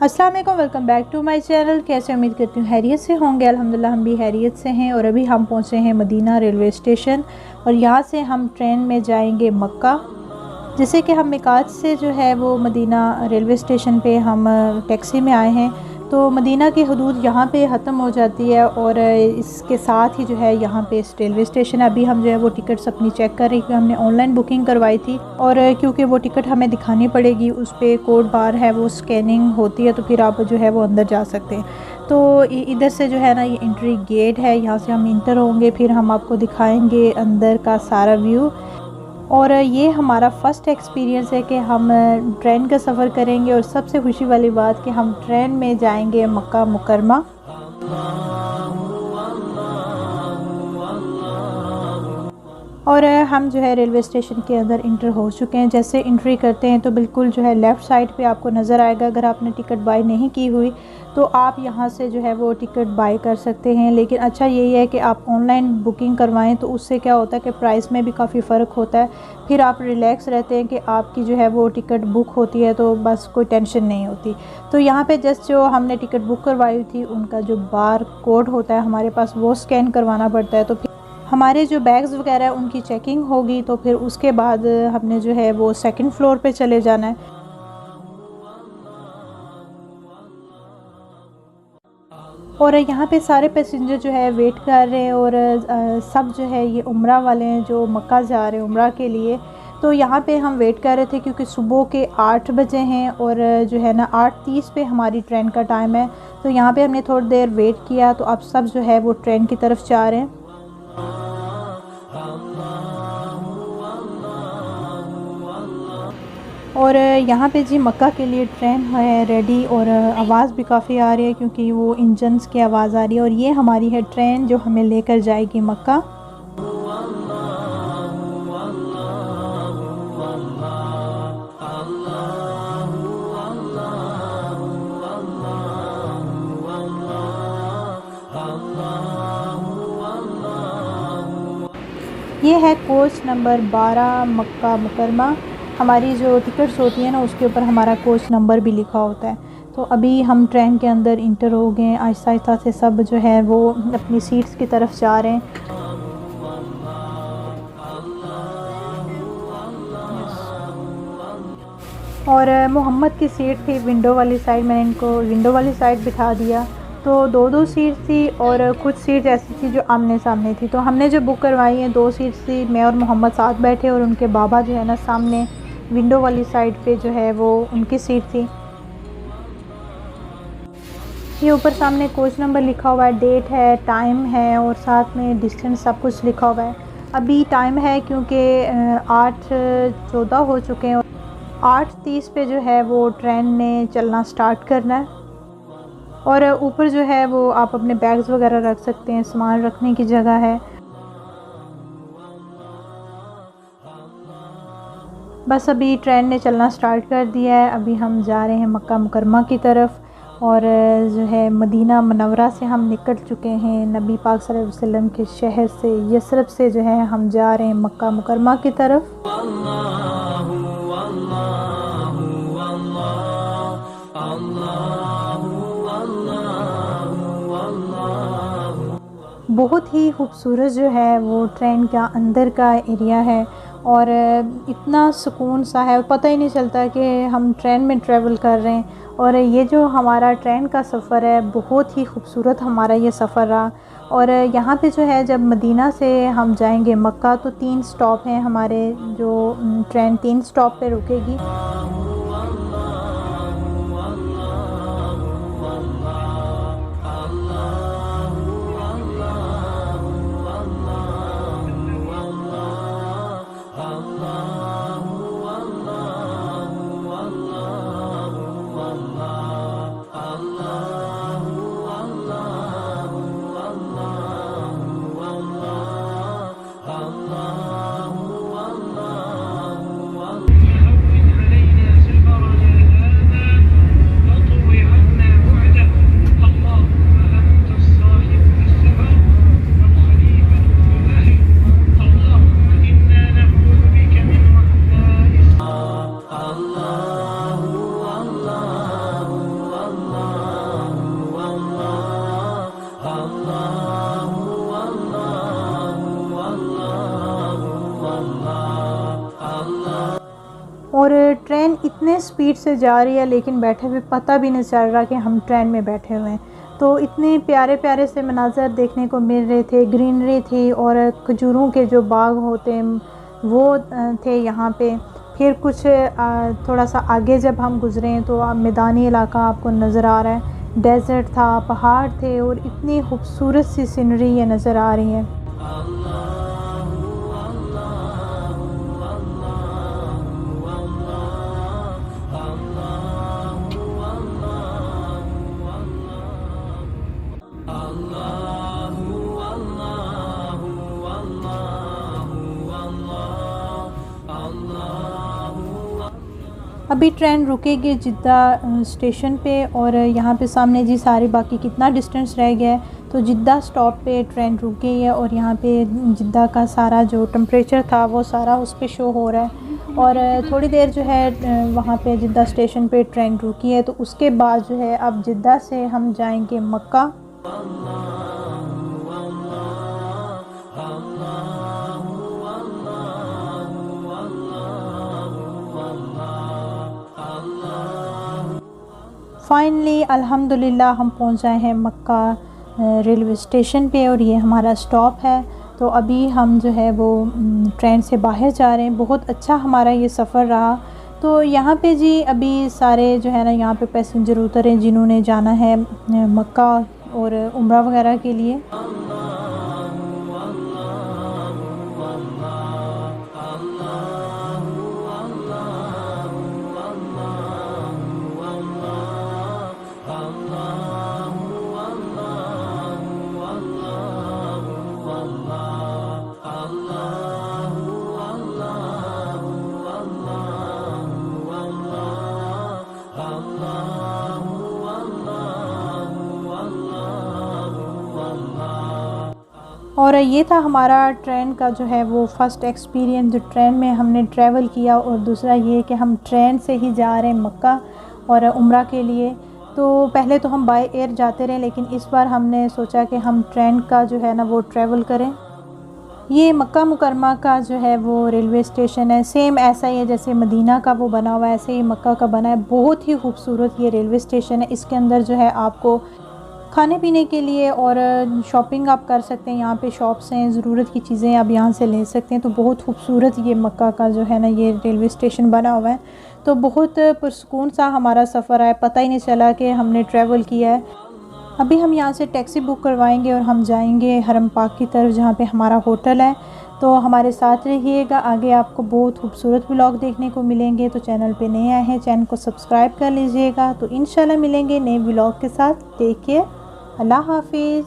अस्सलाम वालेकुम, welcome back to my channel. कैसे उम्मीद करती हूँ हैरियत से होंगे। अल्हम्दुलिल्लाह हम भी हैरियत से हैं। और अभी हम पहुँचे हैं मदीना रेलवे स्टेशन और यहाँ से हम ट्रेन में जाएंगे मक्का। जैसे कि हम मिकात से जो है वो मदीना रेलवे स्टेशन पे हम टैक्सी में आए हैं, तो मदीना की हदूद यहाँ पे ख़त्म हो जाती है और इसके साथ ही जो है यहाँ पे इस रेलवे स्टेशन अभी हम जो है वो टिकट्स अपनी चेक कर रहे हैं। हमने ऑनलाइन बुकिंग करवाई थी और क्योंकि वो टिकट हमें दिखानी पड़ेगी, उस पर कोड बार है वो स्कैनिंग होती है, तो फिर आप जो है वो अंदर जा सकते हैं। तो इधर से जो है ना ये एंट्री गेट है, यहाँ से हम इंटर होंगे, फिर हम आपको दिखाएँगे अंदर का सारा व्यू। और ये हमारा फ़र्स्ट एक्सपीरियंस है कि हम ट्रेन का सफ़र करेंगे और सबसे खुशी वाली बात कि हम ट्रेन में जाएंगे मक्का मुकरमा। और हम जो है रेलवे स्टेशन के अंदर इंटर हो चुके हैं। जैसे एंट्री करते हैं तो बिल्कुल जो है लेफ़्ट साइड पे आपको नज़र आएगा, अगर आपने टिकट बाय नहीं की हुई तो आप यहाँ से जो है वो टिकट बाय कर सकते हैं। लेकिन अच्छा यही है कि आप ऑनलाइन बुकिंग करवाएं तो उससे क्या होता है कि प्राइस में भी काफ़ी फ़र्क होता है। फिर आप रिलैक्स रहते हैं कि आपकी जो है वो टिकट बुक होती है, तो बस कोई टेंशन नहीं होती। तो यहाँ पे जस्ट जो हमने टिकट बुक करवाई थी उनका जो बार कोड होता है हमारे पास वो स्कैन करवाना पड़ता है। तो फिर हमारे जो बैग्स वगैरह है उनकी चेकिंग होगी, तो फिर उसके बाद हमने जो है वो सेकंड फ्लोर पे चले जाना है। और यहाँ पे सारे पैसेंजर जो है वेट कर रहे हैं और सब जो है ये उम्रा वाले हैं जो मक्का जा रहे हैं उम्रा के लिए। तो यहाँ पे हम वेट कर रहे थे क्योंकि सुबह के 8 बजे हैं और जो है ना 8:30 पे हमारी ट्रेन का टाइम है। तो यहाँ पे हमने थोड़ी देर वेट किया, तो अब सब जो है वो ट्रेन की तरफ जा रहे हैं। और यहाँ पे जी मक्का के लिए ट्रेन है रेडी और आवाज़ भी काफ़ी आ रही है क्योंकि वो इंजन्स की आवाज़ आ रही है। और ये हमारी है ट्रेन जो हमें लेकर जाएगी मक्का। ये है कोच नंबर 12 मक्का मुकरमा। हमारी जो टिकट्स होती है ना उसके ऊपर हमारा कोच नंबर भी लिखा होता है। तो अभी हम ट्रेन के अंदर इंटर हो गए, आहिस्ता आहिस्ता से सब जो है वो अपनी सीट्स की तरफ जा रहे हैं। और मोहम्मद की सीट थी विंडो वाली साइड, मैंने इनको विंडो वाली साइड बिठा दिया। तो दो सीट थी और कुछ सीट ऐसी थी जो आमने सामने थी। तो हमने जो बुक करवाई है 2 सीट थी, मैं और मोहम्मद साथ बैठे और उनके बाबा जो है ना सामने विंडो वाली साइड पे जो है वो उनकी सीट थी। ये ऊपर सामने कोच नंबर लिखा हुआ है, डेट है, टाइम है और साथ में डिस्टेंस सब कुछ लिखा हुआ है। अभी टाइम है क्योंकि 8:14 हो चुके हैं और 8:30 पे जो है वो ट्रेन ने चलना स्टार्ट करना है। और ऊपर जो है वो आप अपने बैग्स वगैरह रख सकते हैं, सामान रखने की जगह है। बस अभी ट्रेन ने चलना स्टार्ट कर दिया है। अभी हम जा रहे हैं मक्का मुकरमा की तरफ और जो है मदीना मनव्वरा से हम निकल चुके हैं। नबी पाक सल्लल्लाहु अलैहि वसल्लम के शहर से यसरब से जो है हम जा रहे हैं मक्का मुकरमा की तरफ। बहुत ही खूबसूरत जो है वो ट्रेन का अंदर का एरिया है और इतना सुकून सा है, पता ही नहीं चलता कि हम ट्रेन में ट्रैवल कर रहे हैं। और ये जो हमारा ट्रेन का सफ़र है बहुत ही खूबसूरत हमारा ये सफ़र रहा। और यहाँ पे जो है जब मदीना से हम जाएंगे मक्का तो 3 स्टॉप हैं हमारे, जो ट्रेन 3 स्टॉप पे रुकेगी। और ट्रेन इतने स्पीड से जा रही है लेकिन बैठे हुए पता भी नहीं चल रहा कि हम ट्रेन में बैठे हुए हैं। तो इतने प्यारे प्यारे से मनाज़र देखने को मिल रहे थे, ग्रीनरी थी और खजूरों के जो बाग होते हैं वो थे यहाँ पे। फिर कुछ थोड़ा सा आगे जब हम गुज़रे तो मैदानी इलाका आपको नज़र आ रहा है, डेज़र्ट था, पहाड़ थे और इतनी खूबसूरत सी सीनरी ये नज़र आ रही है। अभी ट्रेन रुकेगी जिद्दा स्टेशन पे और यहाँ पे सामने जी सारी बाकी कितना डिस्टेंस रह गया है। तो जिद्दा स्टॉप पे ट्रेन रुक गई है और यहाँ पे जिद्दा का सारा जो टेम्परेचर था वो सारा उस पे शो हो रहा है। और थोड़ी देर जो है वहाँ पे जिद्दा स्टेशन पे ट्रेन रुकी है। तो उसके बाद जो है अब जिद्दा से हम जाएंगे मक्का। फाइनली अल्हम्दुलिल्लाह हम पहुंच जाए हैं मक्का रेलवे स्टेशन पे और ये हमारा स्टॉप है। तो अभी हम जो है वो ट्रेन से बाहर जा रहे हैं। बहुत अच्छा हमारा ये सफ़र रहा। तो यहाँ पे जी अभी सारे जो है ना यहाँ पे पैसेंजर उतरे जिन्होंने जाना है मक्का और उम्रा वगैरह के लिए। और ये था हमारा ट्रेन का जो है वो फ़र्स्ट एक्सपीरियंस जो ट्रेन में हमने ट्रैवल किया। और दूसरा ये कि हम ट्रेन से ही जा रहे हैं मक्का और उम्रा के लिए। तो पहले तो हम बाय एयर जाते रहे लेकिन इस बार हमने सोचा कि हम ट्रेन का जो है ना वो ट्रैवल करें। ये मक्का मुकरमा का जो है वो रेलवे स्टेशन है, सेम ऐसा ही है जैसे मदीना का वो बना हुआ है, ऐसे ही मक्का का बना है। बहुत ही खूबसूरत ये रेलवे स्टेशन है। इसके अंदर जो है आपको खाने पीने के लिए और शॉपिंग आप कर सकते हैं। यहाँ पे शॉप्स हैं, ज़रूरत की चीज़ें आप यहाँ से ले सकते हैं। तो बहुत खूबसूरत ये मक्का का जो है ना ये रेलवे स्टेशन बना हुआ है। तो बहुत पुरसुकून सा हमारा सफ़र है, पता ही नहीं चला कि हमने ट्रैवल किया है। अभी हम यहाँ से टैक्सी बुक करवाएंगे और हम जाएंगे हरम पाक की तरफ जहाँ पे हमारा होटल है। तो हमारे साथ रहिएगा, आगे आपको बहुत खूबसूरत व्लॉग देखने को मिलेंगे। तो चैनल पे नए आए हैं, चैनल को सब्सक्राइब कर लीजिएगा। तो इंशाल्लाह मिलेंगे नए व्लॉग के साथ। टेक केयर, अल्लाह हाफिज़।